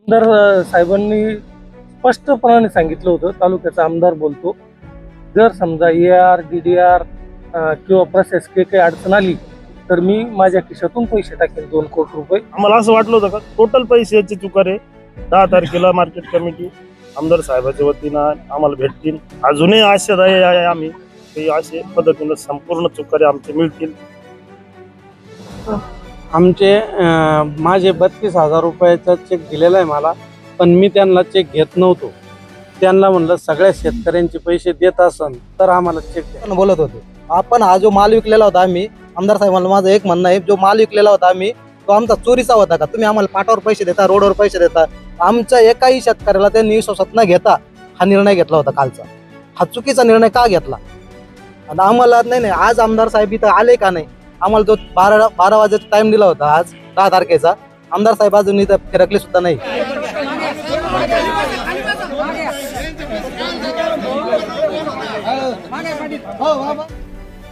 आमदार साहेबांनी स्पष्टपणाने सांगितलं होतं, तालुक्याचा आमदार बोलतो, जर समजा AR DDR किंवा प्रशासकीय काही अडचण आली तर मी माझ्या खिशातून पैसे टाकेन 2 कोटी रुपये. आम्हाला असं वाटलं होतं का टोटल पैशाची चुकारे 10 तारखेला मार्केट कमिटी आमदार साहेबांच्या वतीनं आम्हाला भेटतील. अजूनही आशादायी आहे आम्ही की असे पद्धतीनं संपूर्ण चुकारे आमचे मिळतील. आमचे माझे 32,000 रुपयाचा चेक दिलेला आहे मला, पण मी त्यांना चेक घेत नव्हतो. त्यांना म्हणलं सगळ्या शेतकऱ्यांचे पैसे देत असन तर आम्हाला चेक द्या. बोलत होते आपण हा जो माल विकलेला होता आम्ही आमदार साहेबांना माझं एक म्हणणं आहे, जो माल विकलेला होता आम्ही तो आमचा चोरीचा होता का? तुम्ही आम्हाला पाटावर पैसे देता, रोडवर पैसे देता. आमच्या एकाही शेतकऱ्याला त्यांनी विश्वासात न घेता हा निर्णय घेतला होता कालचा. हा चुकीचा निर्णय का घेतला? आणि आम्हाला नाही आज आमदार साहेब इथं आले का नाही? आम्हाला जो 12 वाजेचा टाइम दिला होता आज 10 तारखेचा, आमदार साहेब अजून इथं फिरकले सुद्धा नाही.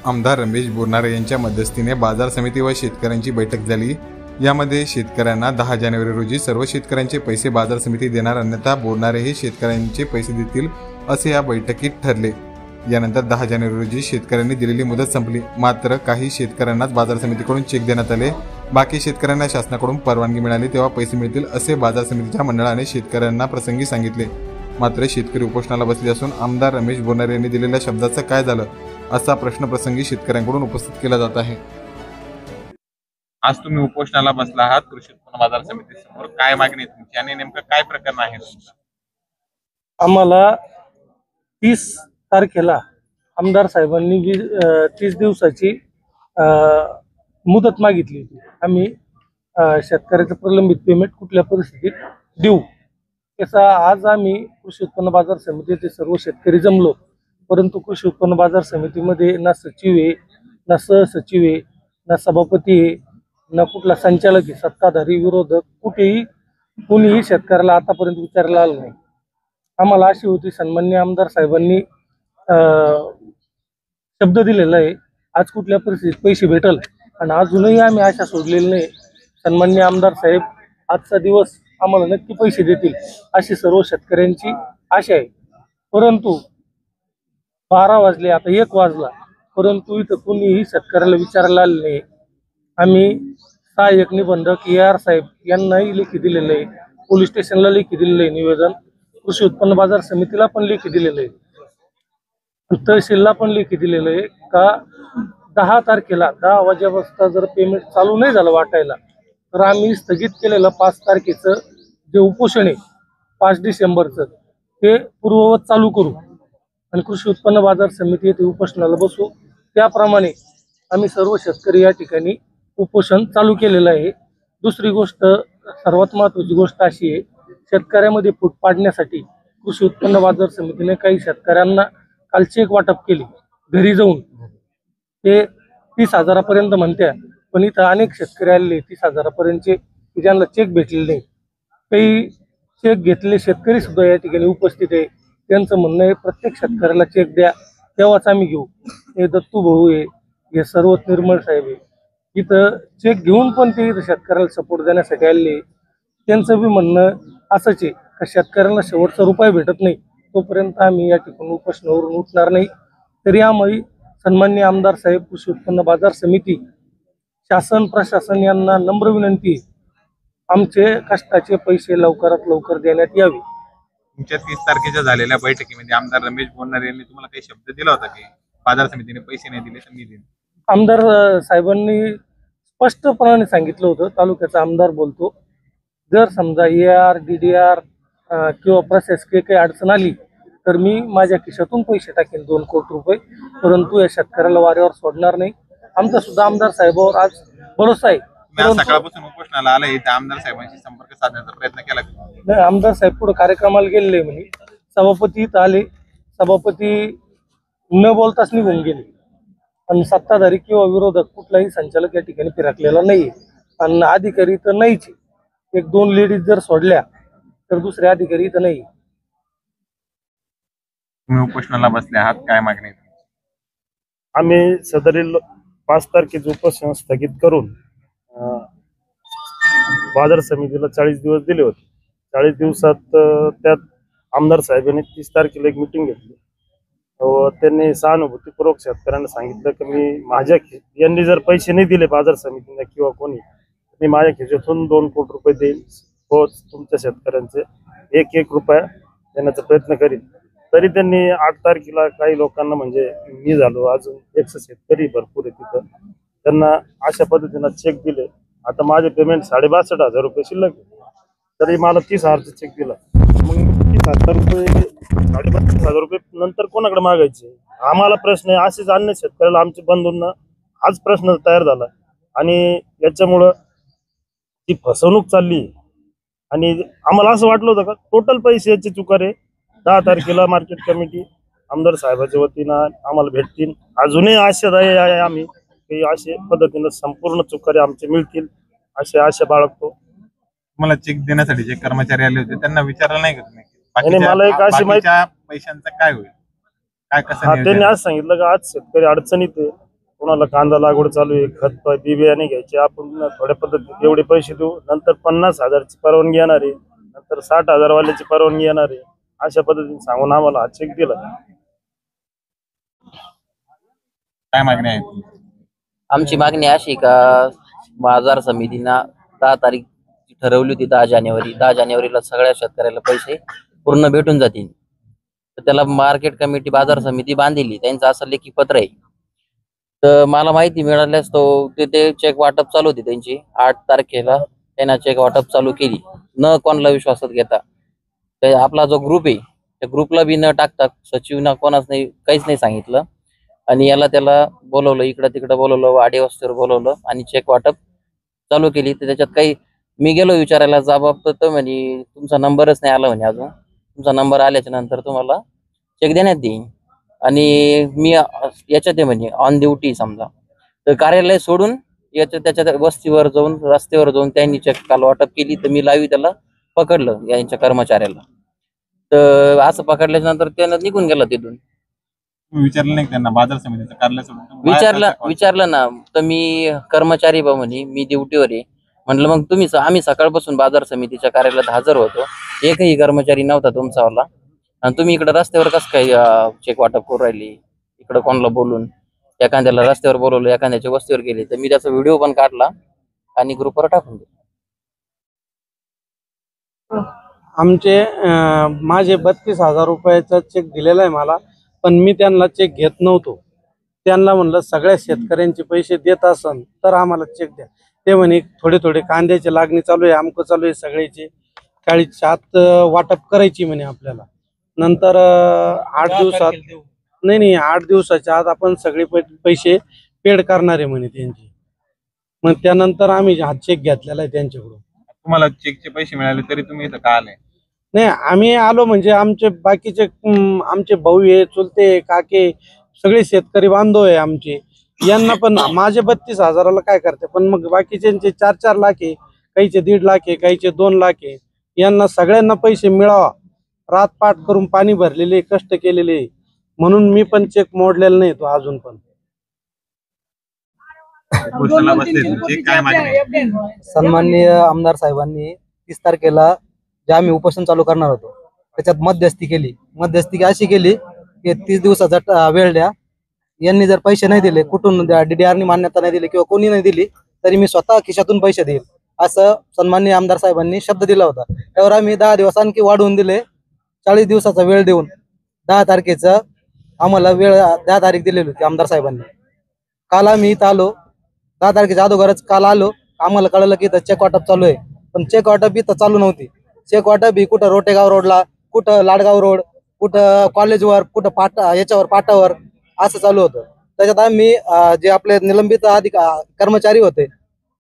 आमदार रमेश बोरनारे यांच्या मध्यस्थीने बाजार समिती व शेतकऱ्यांची बैठक झाली. यामध्ये शेतकऱ्यांना 10 जानेवारी रोजी सर्व शेतकऱ्यांचे पैसे बाजार समिती देणार, अन्यथा बोरनारे हे शेतकऱ्यांचे पैसे देतील असे या बैठकीत ठरले. यानंतर 10 जानेवारी रोजी शेतकऱ्यांनी दिलेली मुदत संपली. मात्र काही शेतकऱ्यांनाच बाजार समितीकडून चेक देण्यात आले. बाकी शेतकऱ्यांना शासनाकडून परवानगी मिळाली तेव्हा पैसे मिळतील असे बाजार समितीच्या मंडळाने शेतकऱ्यांना प्रसंगी सांगितले. मात्र शेतकरी उपोषणाला बसले असून आमदार रमेश बोरनारे यांनी दिलेल्या शब्दाचं काय झालं असा प्रश्न प्रसंगी शेतकऱ्यांकडून उपस्थित केला जात आहे. आज तुम्ही उपोषणाला बसला आहात कृषी उत्पन्न बाजार समितीसमोर, काय मागणी आहे तुमची आणि नेमकं काय प्रकरण आहे तुमचं? आम्हाला 30 तारखेला आमदार साहेबांनी 30 दिवसाची मुदत मागितली होती. आम्ही शेतकऱ्याचं प्रलंबित पेमेंट कुठल्या परिस्थितीत देऊ, त्याचा आज आम्ही कृषी उत्पन्न बाजार समितीचे सर्व शेतकरी जमलो. परंतु कृषी उत्पन्न बाजार समितीमध्ये ना सचिव आहे, ना सहसचिव आहे, ना सभापती आहे, ना कुठला संचालक आहे. सत्ताधारी विरोधक कुणीही शेतकऱ्याला आतापर्यंत विचारला आलं नाही. आम्हाला अशी होती, सन्माननीय आमदार साहेबांनी शब्द दिलेला आहे, आज कुठल्या परिस्थितीत पैसे भेटल, आणि अजूनही आम्ही आशा सोडलेली नाही. सन्माननीय आमदार साहेब आजचा दिवस आम्हाला नक्की पैसे देतील अशी सर्व शेतकऱ्यांची आशा आहे. परंतु 12 वाजले, आता 1 वाजला, परंतु इथं कोणीही शेतकऱ्याला विचारायला आले नाही. आम्ही सहाय्यक निबंधक AR साहेब यांनाही लेखी दिलेलं आहे, पोलीस स्टेशनला लेखी दिलेलं आहे निवेदन, कृषी उत्पन्न बाजार समितीला पण लेखी दिलेलं आहे, तहसीलला पण लेखी दिलेलं आहे का 10 तारखेला 10 वाजेपासून जर पेमेंट चालू नाही झालं वाटायला तर आम्ही स्थगित केलेलं 5 तारखेचं जे उपोषण आहे 5 डिसेंबरचं ते पूर्ववत चालू करू आणि कृषी उत्पन्न बाजार समिती येथे उपोषणाला बसू. त्याप्रमाणे आम्ही सर्व शेतकरी या ठिकाणी उपोषण चालू केलेलं आहे. दुसरी गोष्ट, सर्वात महत्त्वाची गोष्ट अशी आहे, शेतकऱ्यामध्ये फूट पाडण्यासाठी कृषी उत्पन्न बाजार समितीने काही शेतकऱ्यांना काल चेक वाटप केले घरी जाऊन. ते 30,000 पर्यंत म्हणत्या, पण इथं अनेक शेतकरी आलेले 30,000 पर्यंतचे की ज्यांना चेक भेटलेले नाही. काही चेक घेतलेले शेतकरी सुद्धा या ठिकाणी उपस्थित आहे. त्यांचं म्हणणं आहे प्रत्येक शेतकऱ्याला चेक द्या तेव्हाच आम्ही घेऊ. हे दत्तू भाऊ आहे, हे सर्व निर्मळ साहेब आहे, इथं चेक घेऊन पण ते इथं शेतकऱ्याला सपोर्ट देण्यासाठी आलेले. त्यांचं बी म्हणणं असंच आहे का शेतकऱ्यांना शेवटचा रुपया भेटत नाही तोपर्यंत आम्ही या ठिकाणी उपोषणावरून उठणार नाही. तरी आम्ही सन्माननीय आमदार साहेब, कृषी उत्पन्न बाजार समिती, शासन प्रशासन यांना नम्र विनंती, आमचे कष्टाचे पैसे लवकरात लवकर देण्यात यावे. तुमच्या 30 तारखेच्या झालेल्या बैठकीमध्ये आमदार रमेश बोरनारे यांनी तुम्हाला काही शब्द दिला होता की बाजार समितीने पैसे नाही दिले तर मी देईन? आमदार साहेबांनी स्पष्टपणाने सांगितलं होतं, तालुक्याचा आमदार बोलतो, जर समजा AR DDR किंवा प्रशासकीय काही अडचण आली तर मी माझ्या खिशातून पैसे टाकेन 2 कोटी रुपये, परंतु या शेतकऱ्याला वाऱ्यावर सोडणार नाही. आमचा सुद्धा आमदार साहेबांवर आज भरोसा आहे. सकाळपासून उपोषणाला आलं, इथं आमदार साहेबांशी संपर्क साधण्याचा प्रयत्न केला नाही. आमदार साहेब पुढे कार्यक्रमाला गेलेले म्हणे, सभापती इथं आले, सभापती न बोलताच निघून गेले, आणि सत्ताधारी किंवा विरोधक कुठलाही संचालक या ठिकाणी फिरकलेला नाही, आणि अधिकारी तर नाहीच. 1-2 लेडीज जर सोडल्या तर दुसरे अधिकारी इथं नाही. तुम्ही उपोषणाला बसले आहात, काय मागणी आहे? आम्ही सदरील 5 तारखेचे उपोषण स्थगित करून बाजार समितीला 40 दिवस दिले होते. 40 दिवसात त्यात आमदार साहेबांनी 30 तारखेला एक मिटिंग घेतली व त्यांनी सहानुभूतीपूर्वक शेतकऱ्यांना सांगितलं की यांनी जर पैसे नाही दिले बाजार समितीने किंवा कोणी, मी माझ्या खिशातून 2 कोटी रुपये देईल व तुमच्या शेतकऱ्यांचे 1 रुपया देण्याचा प्रयत्न करीन. तरी त्यांनी 8 तारखेला काही लोकांना, म्हणजे मी झालो, अजून 100 शेतकरी भरपूर आहे तिथं, त्यांना अशा पद्धतीनं चेक दिले. आता माझे पेमेंट 62,500 रुपये शिल्लक आहे. तरी मला 30,000चा चेक दिला. मग 30,000 रुपये 62,500 रुपये नंतर कोणाकडे मागायचे? आम्हाला प्रश्न आहे. असेच अन्य शेतकऱ्याला आमच्या बंधूंना हाच प्रश्न तयार झाला आणि याच्यामुळं ती फसवणूक चालली. आणि आम्हाला असं वाटलं होतं का टोटल पैसे याचे चुकारे 10 तारखेला मार्केट कमिटी आमदार साहेबाच्या वतीनं आम्हाला भेटतील. अजूनही आशादायी आहे आम्ही की अशा पद्धतीनं संपूर्ण चुकारे आमचे मिळतील अशी आशा बाळगतो. तुम्हाला चेक देण्यासाठी जे कर्मचारी आले होते त्यांना विचारलं नाही का तुम्ही? आणि मला एक अशी माहिती, बाकीच्या पैशांचं काय होईल, काय कसं हा, नियोजन त्यांनी आहे? आज सांगितलं का आज शेतकरी अडचणीत आहे, कोणाला कांदा लागवड चालू आहे, खत बी बियाणे घ्यायचे, आपण थोड्या पद्धतीत एवढे पैसे देऊ, नंतर 50,000ची परवानगी येणार आहे, नंतर 60,000 वाल्याची परवानगी येणार आहे, अशा पद्धतीने सांगून आम्हाला हा चेक दिला. काय मागणी आहे तुमची? आमची मागणी अशी का बाजार समितीनं 10 तारीख ठरवली होती, 10 जानेवारी. 10 जानेवारीला सगळ्या शेतकऱ्याला पैसे पूर्ण भेटून जातील. तर त्याला मार्केट कमिटी बाजार समिती बांधली, त्यांचं असं लेखी पत्र आहे. तर मला माहिती मिळाल्यास ते चेक वाटप चालू होती त्यांची. 8 तारखेला त्यांना चेक वाटप चालू केली, न कोणाला विश्वासात घेता. तर आपला जो ग्रुप आहे त्या ग्रुपला बी न टाकता, सचिवना कोणाच नाही, काहीच नाही सांगितलं. आणि त्याला बोलवलं, इकडं तिकडं बोलवलं, वाडी वस्तीवर बोलवलं आणि चेक वाटप चालू केली. तर त्याच्यात काही, मी गेलो विचारायला, जबाब तर म्हणे तुमचा नंबरच नाही आला म्हणे, अजून तुमचा नंबर आल्याच्या नंतर तुम्हाला चेक देण्यात येईल. आणि मी याच्यात आहे म्हणे ऑन ड्युटी समजा. तर कार्यालय सोडून त्याच्या वस्तीवर जाऊन, रस्त्यावर जाऊन त्यांनी चेक काल वाटप केली. तर मी लाईव्ह त्याला पकडलं, यांच्या कर्मचाऱ्याला. तर असं पकडल्याच्या नंतर त्यानं निघून गेला तिथून. तुम्ही विचारलं नाही का त्यांना बाजार समितीचं कार्यालय सोडून तुम्ही बाहेर कसं call विचारलं ना. तर मी कर्मचारी बा म्हणे, मी ड्युटीवर आहे. म्हटलं मग आम्ही सकाळपासून बाजार समितीच्या कार्यालयात हजर होतो, एकही कर्मचारी नव्हता तुमचावाला, आणि तुम्ही इकडे रस्त्यावर कसं काय चेक वाटप करू राहिली? इकडं कोणाला बोलून एखाद्याला रस्त्यावर बोलवलं, एखाद्याच्या वस्तीवर गेले. तर मी त्याचा व्हिडिओ पण काढला आणि ग्रुपवर टाकून दिला. माझे 32,000 रुपयाचा चेक दिलेला आहे मला, पण मी त्यांना चेक घेत नव्हतो. त्यांना म्हणलं सगळ्या शेतकऱ्यांचे पैसे देत असन तर आम्हाला चेक द्या. ते म्हणे थोडे थोडे कांद्याची लागणी चालू आहे, अमकं चालू आहे, सगळ्याचे 40च्या आत वाटप करायची म्हणे आपल्याला. नंतर 8 दिवसात, नाही 8 दिवसाच्या आत आपण सगळे पैसे पेड करणार आहे म्हणे त्यांचे. मग त्यानंतर आम्ही हा चेक घेतलेला आहे त्यांच्याकडून. तुम्हाला चेकचे पैसे मिळाले तरी तुम्ही इथं का आले? नाही, आम्ही आलो म्हणजे आमचे बाकीचे आमचे भाऊ आहे, चुलते, काके, सगळे शेतकरी बांधव आहे आमचे. यांना पण माझे 32,000ला काय करते, पण मग बाकीच्यांचे 4-4 लाख आहे, काहीचे 1.5 लाख आहे, काहीचे 2 लाख आहे. यांना सगळ्यांना पैसे मिळावा, रातपाट करून पाणी भरलेले, कष्ट केलेले, म्हणून मी पण चेक मोडलेला नाही तो अजून पण. उपोषणाला बसले तुमची काय मागणी आहे? सन्माननीय आमदार साहेबांनी 30 तारखेला जे आम्ही उपोषण चालू करणार होतो त्याच्यात मध्यस्थी केली. मध्यस्थी अशी केली की 30 दिवसाचा वेळ द्या, यांनी जर पैसे नाही दिले, कुठून DDRनी मान्यता नाही दिली किंवा कोणी नाही दिली, तरी मी स्वतः खिशातून पैसे देईल, असं सन्माननीय आमदार साहेबांनी शब्द दिला होता. त्यावर आम्ही 10 दिवस आणखी वाढवून दिले, 40 दिवसाचा वेळ देऊन 10 तारखेचं आम्हाला वेळ 10 तारीख दिलेली होती आमदार साहेबांनी. काल आम्ही इथं आलो, 10 तारखेच्या अगोदरच काल आलो, आम्हाला कळलं की इथं चेक वाटप चालू आहे, पण चेक वाटप इथं चालू नव्हती. चेक वाटप ही कुठं रोटेगाव रोडला, कुठं लाडगाव रोड, कुठं कॉलेजवर, कुठं याच्यावर पाटावर असं चालू होतं. त्याच्यात आम्ही जे आपले निलंबित कर्मचारी होते,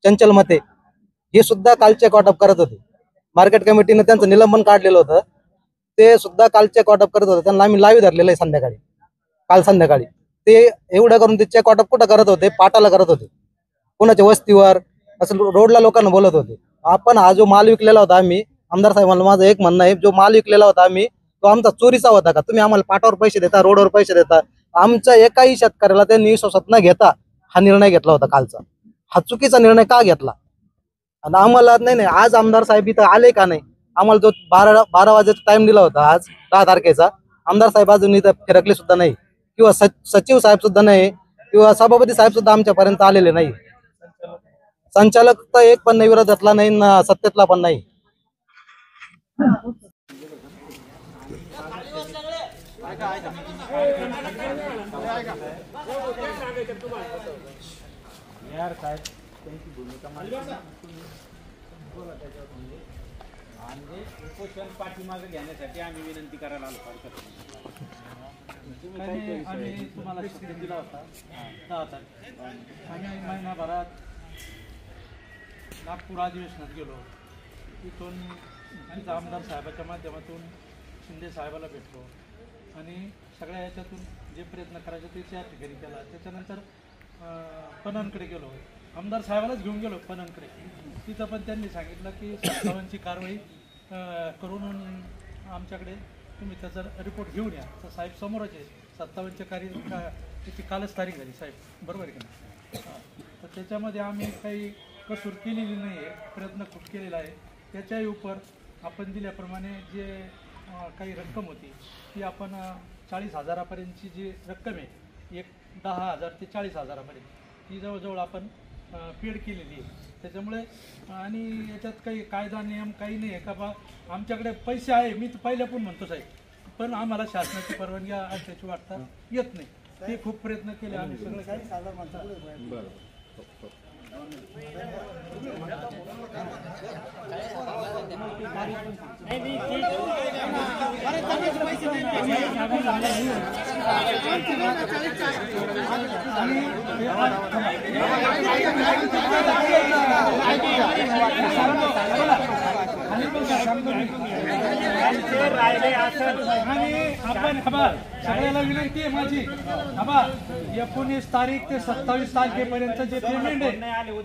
चंचल मते, हे सुद्धा काल चेक वाटप करत होते. मार्केट कमिटीने त्यांचं निलंबन काढलेलं होतं, ते सुद्धा काल चेक वाटप करत होते. त्यांना आम्ही लाईव्ह धरलेलं आहे संध्याकाळी, काल संध्याकाळी. ते एवढं करून ते चेक वाटप कुठं करत होते? पाटाला करत होते, कोणाच्या वस्तीवर, असं रोडला लोकांना बोलत होते. आपण हा जो माल विकलेला होता आम्ही, आमदार साहेबांना माझं एक म्हणणं आहे, जो माल विकलेला होता आम्ही, तो आमचा चोरीचा होता का? तुम्ही आम्हाला पाटावर पैसे देता, रोडवर पैसे देता. आमच्या एकाही शेतकऱ्याला त्यांनी विश्वासात न घेता हा निर्णय घेतला होता कालचा. हा चुकीचा निर्णय का घेतला? आणि आम्हाला नाही आज आमदार साहेब इथं आले का नाही? आम्हाला जो 12 वाजेचा टाइम दिला होता आज 10 तारखेचा, आमदार साहेब अजून इथं फिरकले सुद्धा नाही, किंवा सचिव साहेब सुद्धा नाही, किंवा सभापती साहेब सुद्धा आमच्यापर्यंत आलेले नाही. संचालक तर एक पण नाही, विरोधातला नाही ना सत्तेतला पण नाही. यार साहेब त्यांची भूमिका आणि उपोषण पाठीमागे घेण्यासाठी आम्ही विनंती करायला आलो. आम्ही तुम्हाला शब्द दिला होता 10 तारखेला. आम्ही महिनाभरात नागपूर अधिवेशनात गेलो. तिथून तिथं आमदार साहेबाच्या माध्यमातून शिंदे साहेबाला भेटलो आणि सगळ्या याच्यातून जे प्रयत्न करायचे ते त्या ठिकाणी केला. त्याच्यानंतर पणनकडे गेलो, आमदार साहेबालाच घेऊन गेलो पणनकडे. तिथं पण त्यांनी सांगितलं की 57ची कारवाई करून आमच्याकडे तुम्ही त्याचा रिपोर्ट घेऊन या. तर साहेब समोरच आहे, 57च्या त्याची कालच तारीख झाली साहेब, बरोबर आहे की नाही. तर त्याच्यामध्ये आम्ही काही कसूर केलेली नाही आहे, प्रयत्न खूप केलेला आहे. त्याच्याही उपर आपण दिल्याप्रमाणे जे काही रक्कम होती ती आपण 40,000पर्यंतची जी रक्कम आहे, एक 10,000 ते 40,000पर्यंत ती जवळजवळ आपण पेड केलेली आहे. त्याच्यामुळे आणि याच्यात काही कायदा नियम काही नाही आहे का बा आमच्याकडे पैसे आहे, मी तर पहिल्यापून म्हणतो साहेब, पण आम्हाला शासनाची परवानगी असल्याची वाटता येत नाही. ते खूप प्रयत्न केले आम्ही सगळे काही साधा म्हणतात. आपण सगळ्याला विनंती आहे माझी, 19 तारीख ते 27 तारखेपर्यंत जे पेमेंट आहे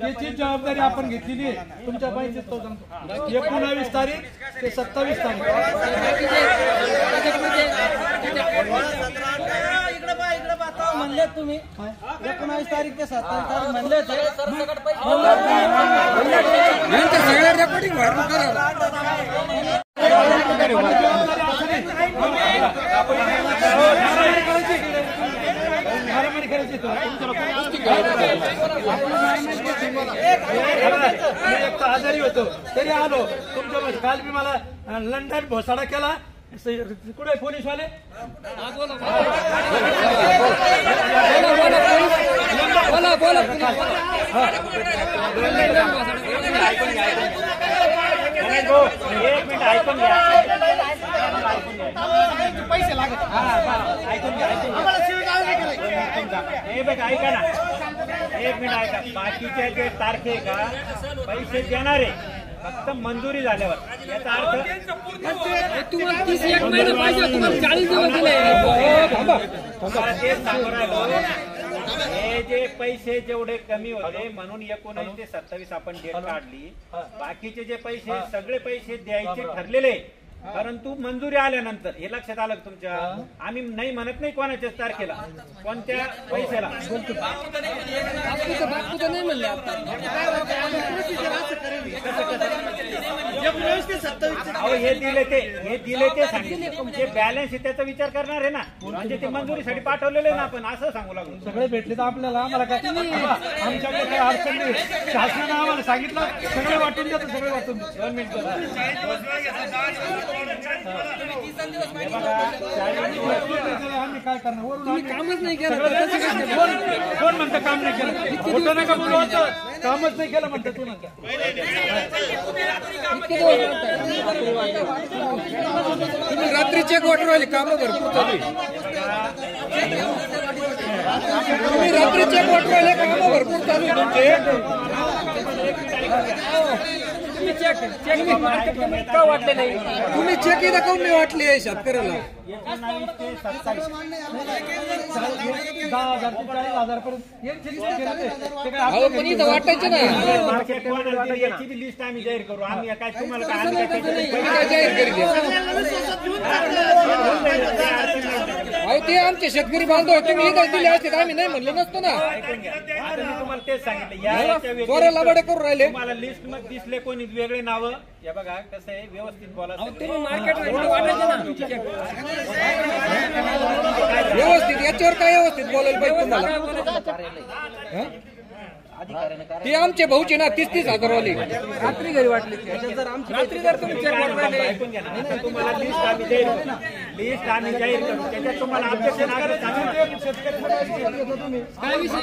त्याची जबाबदारी आपण घेतलेली आहे. तुमच्या पाहिजे तो सांगतो, 19 तारीख ते 27 तारीख म्हणले तुम्ही 19 तारीख ते 27 तारीख म्हणले सगळ्या रेकॉर्डिंग आजारी होतो तरी आलो तुमच्या. काल मी मला लंडन भोसाडा केला, कुठे पोलीसवाले एक मिनिट ऐकून घ्या, पैसे लागत ऐकून घ्या. हे बघ ऐका ना, एक मिनिट ऐका. बाकीच्या जे तारखे का पैसे देणारे फक्त मंजुरी झाल्यावर, याचा अर्थ तुम्हाला 31 महिना पाहिजे, तुम्हाला 40 दिवस दिले. तेच सांगू राहिलो. हे जे पैसे जेवढे कमी होते म्हणून 19 ते 27 आपण डेट काढली. बाकीचे जे पैसे सगळे पैसे द्यायचे ठरलेले, परंतु मंजुरी आल्यानंतर हे लक्षात आलं तुमच्या. आम्ही नाही म्हणत नाही कोणाच्याच तारखेला कोणत्या पैशाला. नाही म्हणले हे दिले ते सांगितले. जे बॅलन्स आहे त्याचा विचार करणार आहे ना, म्हणजे ते मंजुरीसाठी पाठवलेले ना आपण, असं सांगू लागलो. सगळे भेटले तर आपल्याला आम्हाला काय आमच्याकडे काही अडचण नाही. शासनानं आम्हाला सांगितलं सगळे वाटून देतो, सगळे वाटून देतो. 2 मिनिटं आम्ही काय करणार, वरून कामच नाही केलं. कोण म्हणतं काम नाही केलं, होतं नका बोलू, कामच नाही केलं म्हणतं तू म्हणता. तुम्ही रात्री चेक वाटून राहिले, काम भरपूर चालू. तुम्ही रात्री चेक वाटून राहिले, काम भरपूर चालू तुम्ही चेक मार्केट कमिटीत का वाटले नाही? तुम्ही चेक इथं काऊन नाही वाटले शेतकऱ्याला? 19 ते 27 10,000 ते 40,000 पर्यंत पण इथं वाटायचे नाही. मार्केट याची लिस्ट आम्ही जाहीर करू. आम्ही काय तुम्हाला काय तुम्ही काय जाहीर करीत अहो ते आमचे शेतकरी बांधव होते, तुम्ही इथं दिले असते तर आम्ही नाही म्हणलो नसतो ना. ऐकून घ्या. आता मी तुम्हाला तेच सांगितलं या चोऱ्या लबाडे करून राहिले. तुम्हाला लिस्ट मध्ये दिसले कोणी वेगळे नावं. या बघा कसं आहे व्यवस्थित बोला. तुम्ही मार्केट वाटायचं ना व्यवस्थित, याच्यावर काय व्यवस्थित बोलायला पाहिजे तुम्हाला. ते आमचे भाऊचे ना 30-30 हजार वाले रात्री घरी वाटले. रात्री जर तुम्ही चेक वाटले ऐकून घ्या ना. तुम्हाला लिस्ट आम्ही जाहीर करू. त्याच्यात तुम्हाला ऑब्जेक्शन आलं काय विषय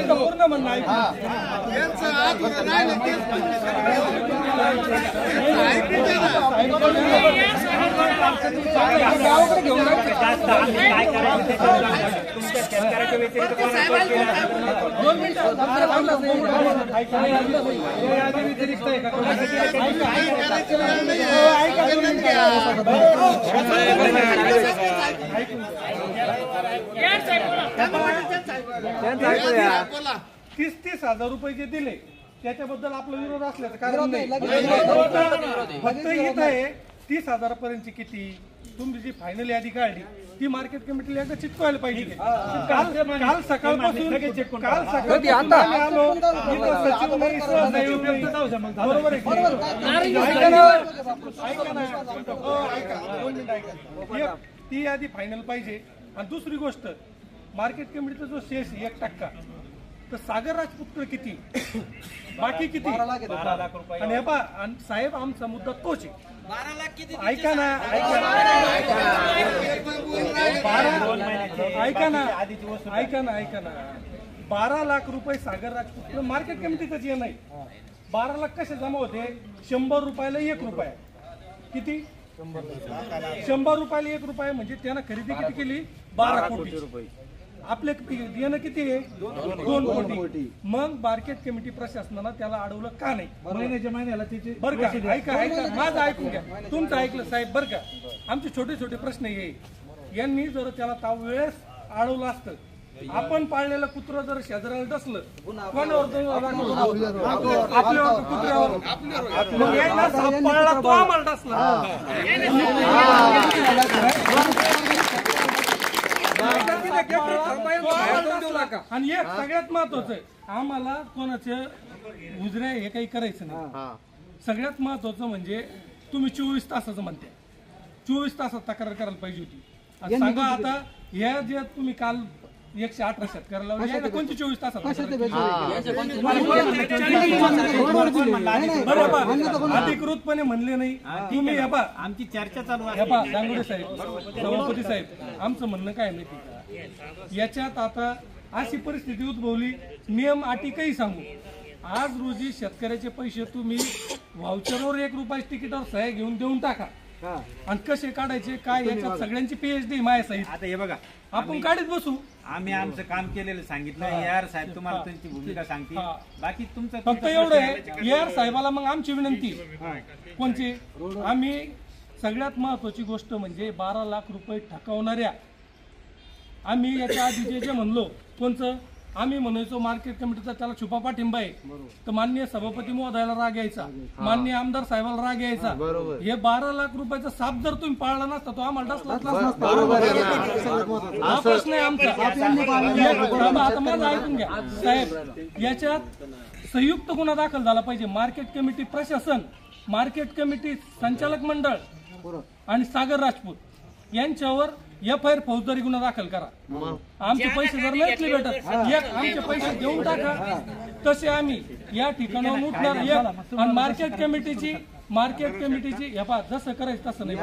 पूर्ण म्हणणं गावाकडे घेऊन जास्त आम्ही काय करायचं तुमच्या शेतकऱ्याच्या व्यतिरिक्त तीस हजार रुपये जे दिले त्याच्याबद्दल आपला विरोध असल्याचं कारण नाही. फक्त इथं आहे 30,000 पर्यंतची किती तुम्ही जी फायनल यादी काढली ती मार्केट कमिटीला एकदा चिटकवायला पाहिजे. काल सकाळपासून आलो सचिव नाही, सहसचिव नाही. बरोबर आहे. ती यादी फायनल पाहिजे. आणि दुसरी गोष्ट मार्केट कमिटीचा जो शेष 1% तर सागर राजपूतकडे किती बाकी किती 12 लाख रुपये. आणि हे पहा साहेब आमचा मुद्दा तोच आहे. 12 लाख किती ऐका ना ऐका ना 12 लाख रुपये सागर राजपूत मार्केट कमिटीच ये नाही. 12 लाख कसे जमा होते? 100 रुपयाला 1 रुपया. किती 100 रुपयाला 1 रुपया म्हणजे त्यानं खरेदी किती केली? 12 कोटी रुपये. आपले देणं किती आहे? 2 कोटी. मग मार्केट कमिटी प्रशासनानं त्याला अडवलं का नाही? महिन्याला त्याचे बरं का ऐका माझं ऐकून घ्या. तुमचं ऐकलं साहेब बरं का. आमचे छोटे छोटे प्रश्न हे यांनी जर त्याला ताव वेळेस अडवलं असतं. आपण पाळलेलं कुत्र जर शेजाऱ्याला डसलं कोणावर? आपल्यावर कुत्र्यावर. पाळला तो आम्हाला डसला. आणि एक सगळ्यात महत्वाचं आम्हाला कोणाचे उजऱ्या हे काही करायचं नाही. सगळ्यात महत्वाचं म्हणजे तुम्ही 24 तासाचं म्हणते. 24 तासात तक्रार करायला पाहिजे होती. सांगा आता या जे तुम्ही काल 118 शेतकऱ्याला लावले कोणती 24 तासात अधिकृतपणे म्हणले नाही तुम्ही. हे पहा आमची चर्चा चालू आहे. हे पहा दांगोडे साहेब, सभापती साहेब, आमचं म्हणणं काय माहिती का, याच्यात आता अशी परिस्थिती उद्भवली. नियम अटी काही सांगू. आज रोजी शेतकऱ्याचे पैसे तुम्ही व्हाउचरवर 1 रुपयाच्या तिकीटावर सह्या घेऊन देऊन टाका. आणि कसे काढायचे काय याच्यात सगळ्यांची PhD माया साहेब. आता हे बघा आपण काढत बसू. आम्ही आमचं काम केलेलं सांगितलं. यार साहेब तुम्हाला त्यांची भूमिका सांगते. बाकी तुमचं फक्त एवढं आहे यार साहेबाला मग आमची विनंती कोणची आम्ही सगळ्यात महत्वाची गोष्ट म्हणजे 12 लाख रुपये ठकवणाऱ्या आम्ही याच्या आधी जे म्हणलो कोणचं आम्ही म्हणायचो मार्केट कमिटीचा त्याला छुपा पाठिंबा आहे. तर माननीय सभापती महोदयाला राग यायचा, माननीय आमदार साहेबाला राग यायचा. हे 12 लाख रुपयाचा साप जर तुम्ही पाळला नसता तो आम्हाला डसलाच नसता. हा प्रश्न आहे आमचा. आता माझं ऐकून घ्या साहेब. याच्यात संयुक्त गुन्हा दाखल झाला पाहिजे. मार्केट कमिटी प्रशासन, मार्केट कमिटी संचालक मंडळ आणि सागर राजपूत यांच्यावर FIR फौजदारी गुन्हा दाखल करा. आमचे पैसे जर नाही भेटत आमचे पैसे देऊन टाका. तसे आम्ही या ठिकाणावर उठणार. आणि मार्केट कमिटीची हे पहा जसं करायचं तसं नाही.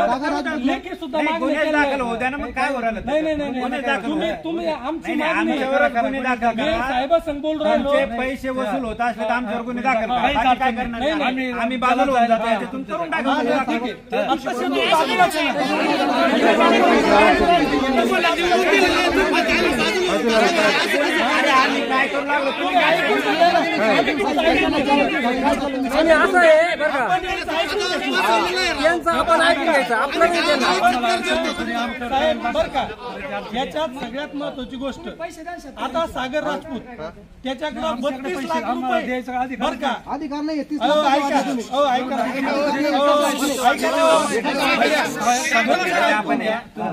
दाखल लेखी सुद्धा दाखल होऊ द्या ना. मग काय होणार? नाही तुम्ही आमची साहेब संग बोल राहिलो. पैसे वसूल होत असले तर आमच्यावर गुन्हे दाखल काय करणार? आम्ही बाजूला होऊन जातो. याच्यातून करून टाका. आणि असं आहे बरं का, यांचं आपण ऐकून घ्यायचं, आपलं नाही देणार. साहेब बरं का, याच्यात सगळ्यात महत्वाची गोष्ट, आता सागर राजपूत त्याच्याकडे 32 लाख रुपये बरं का, अधिकार नाही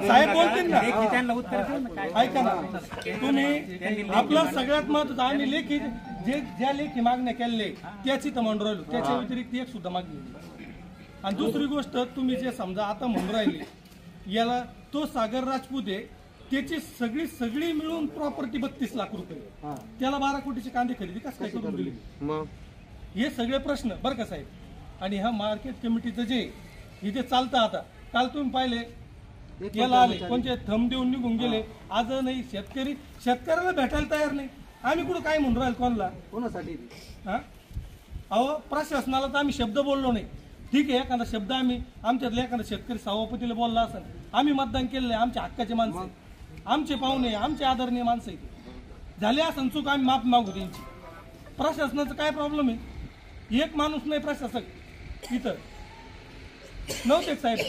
साहेब बोलतील ना, ऐका ना तुम्ही. आपलं सगळ्यात महत्वाचं, आम्ही लेखी ज्या लेखी मागण्या केलेल्या त्याची तर म्हणून राहिलो, त्याच्या व्यतिरिक्त एक सुद्धा मागणी नाही. आणि दुसरी गोष्ट, तुम्ही जे समजा आता म्हणून राहिले, याला तो सागर राजपूत आहे, त्याची सगळी मिळून प्रॉपर्टी 32 लाख रुपये, त्याला 12 कोटीची कांदे खरेदी कसं काय करून दिली? हे सगळे प्रश्न बरं का साहेब. आणि हा मार्केट कमिटीचं जे इथे चालतं, आता काल तुम्ही पाहिले याला आले कोणते थंब देऊन निघून गेले, आज नाही. शेतकऱ्याला भेटायला तयार नाही. आम्ही कुठं काय म्हणून राहिलो कोणाला, कोणासाठी? हा अहो, प्रशासनाला तर आम्ही शब्द बोललो नाही. ठीक आहे, एखादा शब्द आम्ही आमच्यातल्या एखादा शेतकरी सभापतीला बोलला असेल, आम्ही मतदान केलेलं आहे, आमच्या हक्काचे माणसं, आमचे पाहुणे, आमचे आदरणीय माणसं झाले असं चूक, आम्ही माफ मागू त्यांची. प्रशासनाचं काय प्रॉब्लेम आहे? एक माणूस नाही प्रशासक इथं नव्हते साहेब.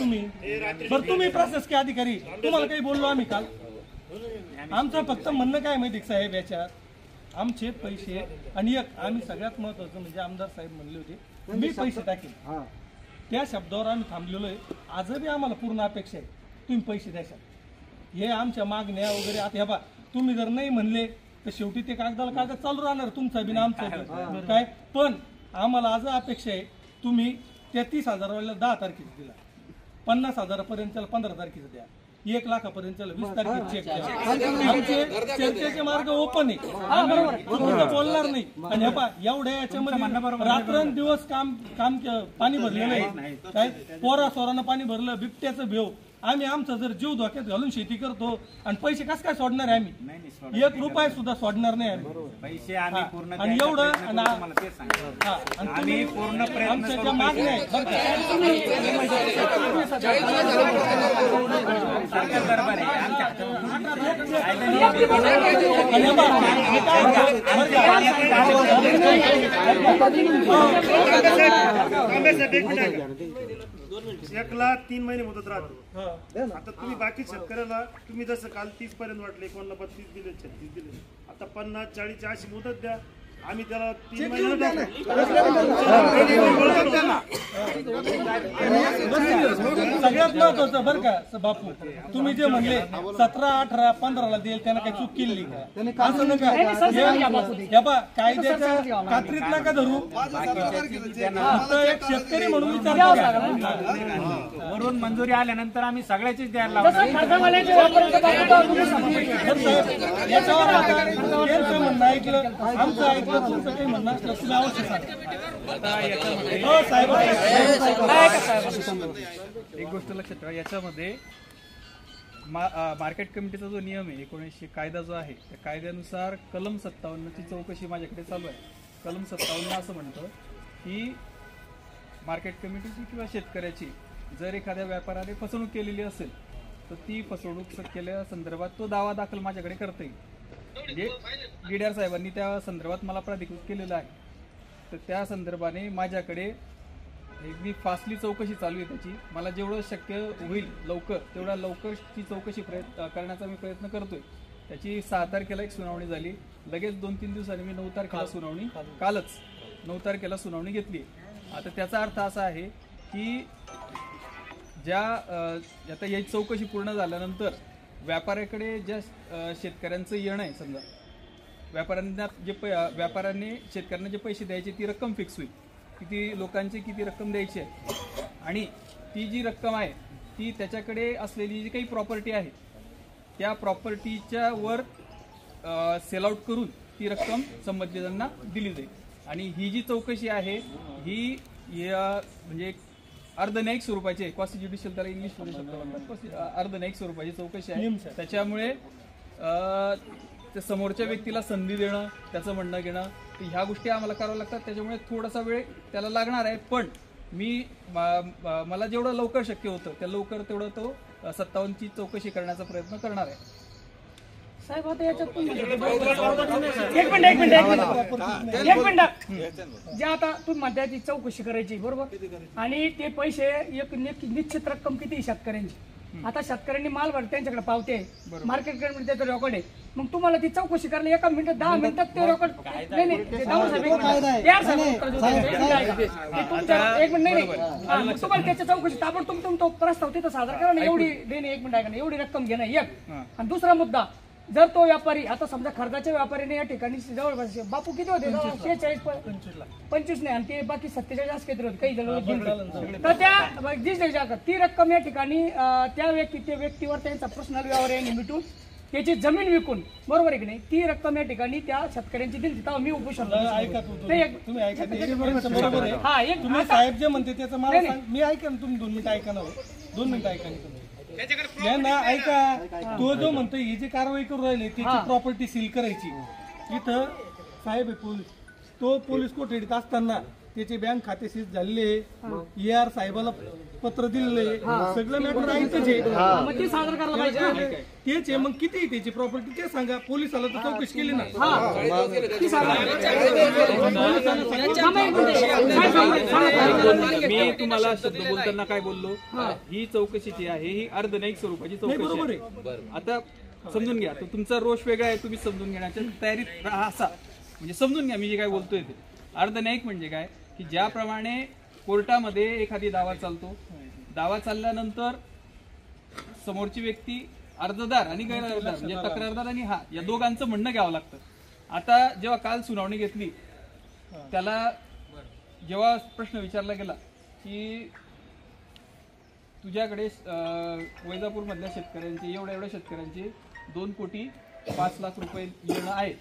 तुम्ही प्रशासकीय अधिकारी, तुम्हाला काही बोललो आम्ही काल? आमचं फक्त म्हणणं काय माहिती साहेब, याच्यात आमचे पैसे आणि एक आम्ही सगळ्यात महत्वाचं म्हणजे आमदार साहेब म्हणले होते मी पैसे टाकेल, त्या शब्दावर आम्ही थांबलेलो आहे. आजही आम्हाला पूर्ण अपेक्षा आहे तुम्ही पैसे द्याल. हे आमच्या मागण्या वगैरे आता, हे बा तुम्ही जर नाही म्हणले तर शेवटी ते कागदाला कागद चालू राहणार, तुमचा बिना आमचा काय. पण आम्हाला आज अपेक्षा आहे तुम्ही त्या 30,000 10 तारखेला दिला, 50,000 त्याला 15 तारखेला द्या, 1 लाखापर्यंत 20 तारखेला चेक द्या. आमचे चर्चेचे मार्ग ओपन आहे, बोलणार नाही. आणि हे पा एवढ्या याच्यामध्ये रात्रंदिवस काम पाणी भरलेलं आहे, काय पोरा सोरानं पाणी भरलं, बिबट्याचं भेव. आम्ही आमचा जर जीव धोक्यात घालून शेती करतो आणि पैसे कसं काय सोडणार आहे? आम्ही 1 रुपया सुद्धा सोडणार नाही पैसे. आणि एवढं आम्ही पूर्ण आमच्या मागण्या आहेत बरं का. 1,03 महिने मुदत राहतो. आता तुम्ही बाकी शेतकऱ्याला तुम्ही जसं काल 30 पर्यंत वाटले, कोणाला 32 दिले, 36 दिले, आता 50, 40 अशी मुदत द्या. आम्ही त्याला 3 महिने सगळ्यात महत्वाचं बरं का बापू, तुम्ही जे म्हणले 17, 18, 15ला देईल, त्यानं काही चूक केली का? असं नका. कायद्याच्या कात्रीत नका धरू. एक शेतकरी म्हणून विचार वरून मंजुरी आल्यानंतर आम्ही सगळ्याचीच द्यायला लावणार. याच्यावर आता म्हणणं ऐकलं, आमचं ऐकलं, तुमचं काही म्हणणं असलं तुम्ही अवश्य सांगा. एक गोष्ट लक्षात ठेवा, याच्यामध्ये मार्केट कमिटीचा जो नियम आहे 1900 कायदा जो आहे, त्या कायद्यानुसार कलम 57ची चौकशी माझ्याकडे चालू आहे. कलम 57 असं म्हणतं की मार्केट कमिटीची किंवा शेतकऱ्याची जर एखाद्या व्यापाऱ्याने फसवणूक केलेली असेल तर ती फसवणूक केल्या संदर्भात तो दावा दाखल माझ्याकडे करता येईल. म्हणजे गिड्यार साहेबांनी त्या संदर्भात मला प्राधिकृत केलेलं आहे. तर त्या संदर्भाने माझ्याकडे मी फास्टली चौकशी चालू आहे त्याची. मला जेवढं शक्य होईल लवकर तेवढ्या लवकर ती चौकशी करण्याचा मी प्रयत्न करतोय. त्याची 6 तारखेला एक सुनावणी झाली, लगेच 2-3 दिवसांनी मी 9 तारखेला सुनावणी, कालच 9 तारखेला सुनावणी घेतली. आता त्याचा अर्थ असा आहे की आता याची चौकशी पूर्ण झाल्यानंतर व्यापाऱ्याकडे ज्या शेतकऱ्यांचं येणं आहे, समजा व्यापाऱ्यांनी शेतकऱ्यांना जे पैसे द्यायचे ती रक्कम फिक्स होईल, किती लोकांची किती रक्कम द्यायची आहे, आणि ती जी रक्कम आहे ती त्याच्याकडे असलेली जी काही प्रॉपर्टी आहे त्या प्रॉपर्टीच्या वर सेल आउट करून ती रक्कम संबंधितांना दिली जाईल. आणि ही जी चौकशी आहे ही म्हणजे अर्धन्यायिक स्वरूपाची आहे. क्वासी ज्युडिशियल त्याला इंग्लिशमध्ये शब्द म्हणतात, अर्धन्यायिक स्वरूपाची चौकशी आहे. त्याच्यामुळे त्या समोरच्या व्यक्तीला संधी देणं, त्याचं म्हणणं घेणं, ह्या गोष्टी आम्हाला कराव्या लागतात. त्याच्यामुळे थोडासा वेळ त्याला लागणार आहे. पण मी मला जेवढं लवकर शक्य होतं त्या लवकर तेवढं तो 57ची चौकशी करण्याचा प्रयत्न करणार आहे. साहेब आता याच्यात एक मिनिट जे आता तुम्ही म्हणताय ती चौकशी करायची बरोबर, आणि ते पैसे एक निश्चित रक्कम किती शेतकऱ्यांची, आता शेतकऱ्यांनी माल भरत त्यांच्याकडे पावते आहे, मार्केट कमिटी त्याचं रेकॉर्ड आहे, मग तुम्हाला ती चौकशी करायला 1 मिनिटात 10 मिनिटात ते रेकॉर्ड तुम्हाला त्याच्या चौकशी ताबडतोब तो प्रस्ताव तिथं सादर करा ना, एवढी देणे 1 मिनिट आहे का एवढी रक्कम घेणं एक, आणि दुसरा मुद्दा जर तो व्यापारी आता समजा खर्चाच्या व्यापारीने या ठिकाणी जवळपास बापू किती होते 46-25 नाही, आणि ते बाकी 47 असं काहीतरी होते काही जण, तर त्या ती रक्कम या ठिकाणी त्या व्यक्तीवर त्यांचा पर्सनल व्यवहार आहे मिटून त्याची जमीन विकून बरोबर आहे की नाही, ती रक्कम या ठिकाणी त्या शेतकऱ्यांची दिली तेव्हा मी उपोषण तुम्ही साहेब जे म्हणते त्याचं मला मी ऐका ना, तुम्ही 2 मिनिटं ऐका ना, 2 मिनिटं ऐका ना ऐका, तो जो म्हणतो ही जी कारवाई करू राहिली त्याची प्रॉपर्टी सील करायची, इथं साहेब आहे पोलीस, तो पोलीस कोठडीत असताना त्याचे बँक खाते सीज झालेले, AR साहेबाला पत्र दिलेले, सगळं मॅटर ऐकतच आहे, तेच आहे, मग किती त्याची प्रॉपर्टी ते सांगा, पोलिसाला तर चौकशी केली ना, मी तुम्हाला शब्द बोलताना काय बोललो, ही चौकशी जी आहे ही अर्धनैतिक स्वरूपाची चौकशी आहे. आता समजून घ्या, तुमचा रोष वेगळा आहे, तुम्ही समजून घेण्याच्या तयारीत राहा असा, म्हणजे समजून घ्या मी जे काय बोलतोय ते. अर्धनैतिक म्हणजे काय की ज्याप्रमाणे कोर्टामध्ये एखादी दावा चालतो, दावा चालल्यानंतर समोरची व्यक्ती अर्जदार आणि गैरअर्जदार म्हणजे तक्रारदार आणि या दोघांचं म्हणणं घ्यावं लागतं. आता जेव्हा काल सुनावणी घेतली त्याला जेव्हा प्रश्न विचारला गेला की तुझ्याकडे वैजापूर मधल्या शेतकऱ्यांचे एवढ्या शेतकऱ्यांचे 2,05,00,000 रुपये येणं आहे,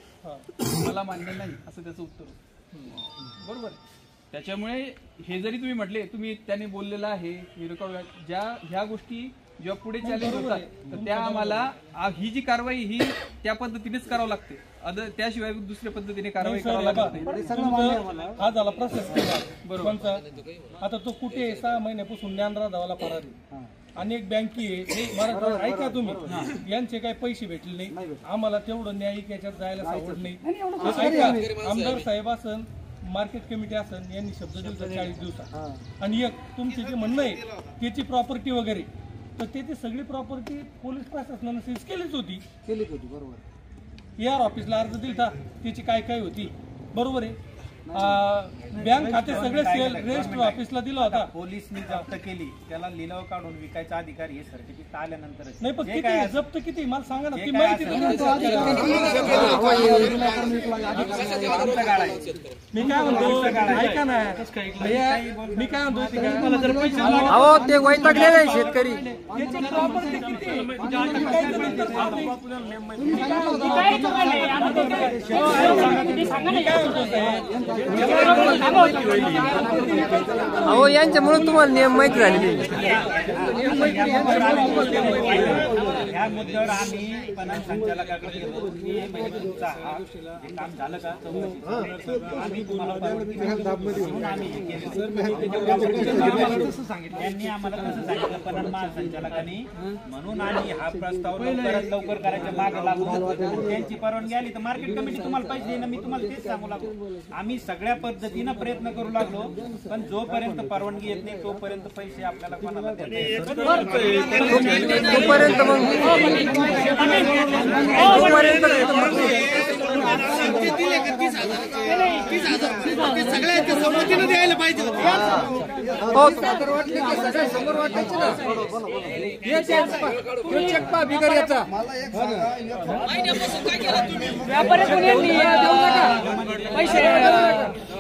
मला मान्य नाही असं त्याचं उत्तर बरोबर. त्याच्यामुळे हे जरी तुम्ही म्हटले तुम्ही त्याने बोललेलं आहे ज्या ह्या गोष्टी जेव्हा पुढे चॅलेंज होतात तर त्या आम्हाला ही जी कारवाई ही त्या पद्धतीनेच करावं लागते, त्याशिवाय दुसऱ्या पद्धतीने कारवाई करावी लागते. हा झाला प्रोसेस बरोबर. आता तो कुठे 6 महिन्यापासून ज्ञानराज धावाला फरारी, आणि एक बँकी आहे, ऐका तुम्ही यांचे काही पैसे भेटले नाही, आम्हाला तेवढं न्यायिक याच्यात जायला सावड नाही. ऐका, आमदार साहेब असन मार्केट कमिटी असन यांनी शब्द दिला 40 दिवसात, आणि एक तुमचे जे म्हणणं आहे त्याची प्रॉपर्टी वगैरे, तर ते सगळी प्रॉपर्टी पोलीस प्रशासनाने सीज केलीच होती बरोबर. AR ऑफिसला अर्ज दिलता, त्याची काय होती बरोबर आहे, बँक खाते सगळे सेल रजिस्टर ऑफिसला दिला होता, पोलिसनी जप्त केली, त्याला लिलाव काढून विकायचा अधिकार हे सर्टिफिकेट आल्यानंतर नाही. पण किती जप्त किती मला सांगा ना, ती माहिती मी काय म्हणतो ऐका ना, मी काय म्हणतो ते वैतागलेले शेतकरी त्याची प्रॉपर्टी किती अहो यांच्यामुळे तुम्हाला नियम माहिती झालेली. या मुद्द्यावर आम्ही पणन संचालकाकडे गेलो की तुमचा हा जे काम झालं का आम्ही तुम्हाला त्यांनी आम्हाला कसं सांगितलं पणन महासंचालकांनी, म्हणून आम्ही हा प्रस्ताव लवकर करायच्या मागे लागलो. त्यांची परवानगी आली तर मार्केट कमिटी तुम्हाला पैसे देणं मी तुम्हाला तेच सांगू लागलो. आम्ही सगळ्या पद्धतीनं प्रयत्न करू लागलो, पण जोपर्यंत परवानगी येत नाही तोपर्यंत पैसे आपल्याला कोणाला द्यायला पाहिजे.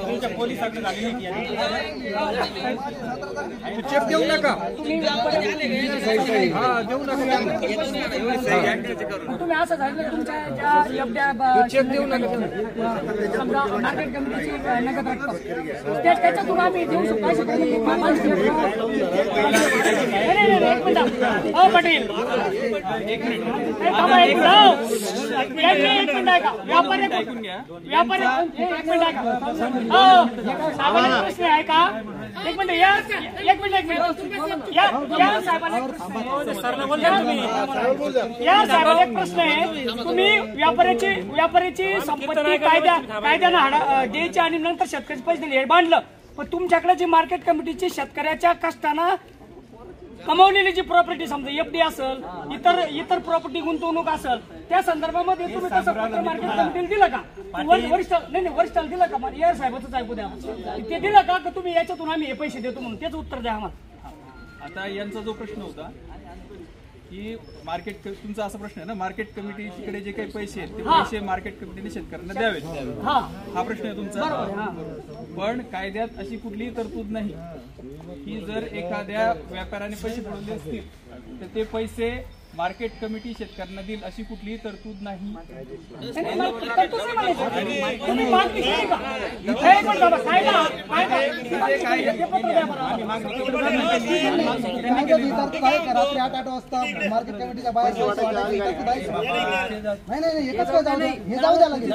तुमच्या पोलिसांकडे झालेली चेक देऊ नका, तुम्ही असं झालं तुमच्या चेक देऊ नका, समजा मार्केट कमिटीची नगद रक्कम त्याच्यातून आम्ही देऊ शकतो. पटेल एक मिनिट व्यापारी एक मिनिट साहेबांना प्रश्न आहे का? एक मिनिट या साहेबांना एक प्रश्न आहे. तुम्ही व्यापाऱ्याची संपत्ती कायद्यानं द्यायची आणि नंतर शेतकऱ्याचे पैसे दिले हे बांधलं, पण तुमच्याकडे जी मार्केट कमिटीची शेतकऱ्याच्या कष्टानं कमावलेली जी प्रॉपर्टी समजा एफडी असेल, इतर प्रॉपर्टी गुंतवणूक असेल, त्या संदर्भामध्ये तुम्ही तसं पत्र मार्केट कमिटीला दिलं का? वरिष्ठाला दिलं का? एअर साहेबांच ऐकू द्या. ते दिलं का तुम्ही याच्यातून आम्ही हे पैसे देतो म्हणून? तेच उत्तर द्या आम्हाला. आता यांचा जो प्रश्न होता की मार्केट, तुमचा असा प्रश्न आहे ना, मार्केट कमिटीकडे जे काही पैसे आहेत ते पैसे मार्केट कमिटीने शेतकऱ्यांना द्यावेत, हा प्रश्न आहे तुमचा. पण कायद्यात अशी कुठलीही तरतूद नाही की जर एखाद्या व्यापाऱ्याने पैसे पडवले असतील तर ते पैसे मार्केट कमिटी शेतकऱ्यांना देईल, अशी कुठलीही तरतूद नाही. मार्केट कमिटीच्या बाहेर नाही एकच काय जाऊ हे जाऊ द्या लगेच.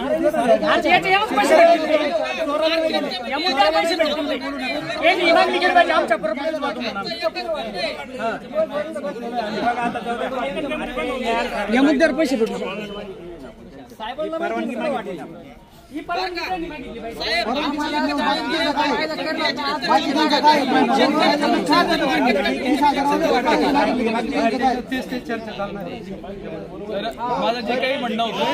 या मुद्द्यावर पैसे भेटू परवानगी मागितली. ही परवानगी मागितली माझं जे काही म्हणणं होतं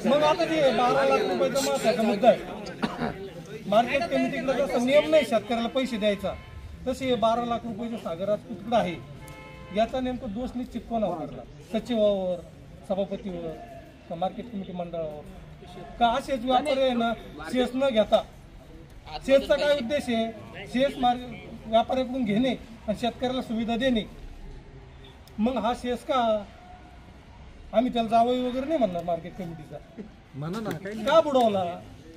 मग आता ते 12 लाख रुपयाचा महत्वाचा मुद्दा आहे. मार्केट कमिटीकडे जसं नियम नाही शेतकऱ्याला पैसे द्यायचा, तसे 12 लाख रुपयाचा सागरात तुकडा आहे. याचा नेमकं दोष निश्चित कोणावर करला? सचिवावर, सभापतीवर, का मार्केट कमिटी मंडळावर, का असेच व्यापारी आहे ना शेअर्स न घेता? शेअर्सचा काय उद्देश आहे? शेअर्स व्यापाऱ्याकडून घेणे आणि शेतकऱ्याला सुविधा देणे. मग हा शेअर्स का? आम्ही त्याला जावई वगैरे नाही म्हणणार मार्केट कमिटीचा. म्हणा ना, का बुडवला,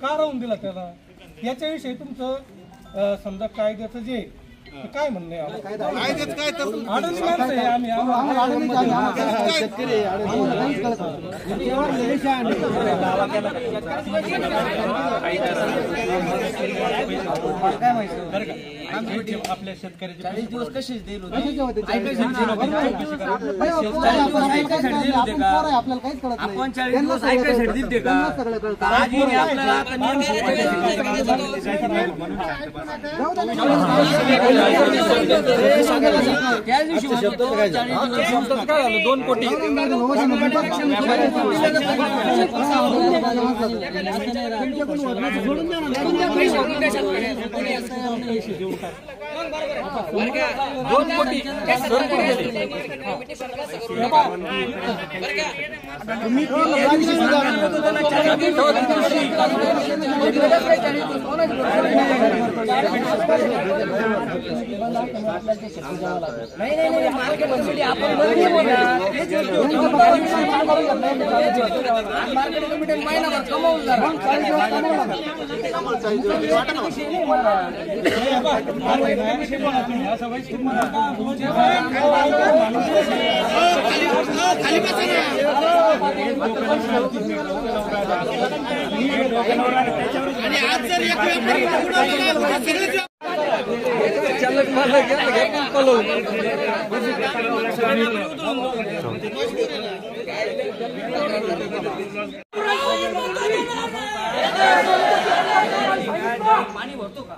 का राहून दिला त्याला? याच्याविषयी तुमचं समजा कायद्याचं जे काय म्हणणं आहे? अडणी माणसं आहे आम्ही. आपल्या शेतकऱ्याचे 40 दिवस कसेच देईल होते. आपल्याला काहीच कळत नाही. आपण 40 दिवस ऐकायसाठी दिलते का? आपल्याला त्या दिवशी काय झालं? 2 कोटी पाणी भरतो का?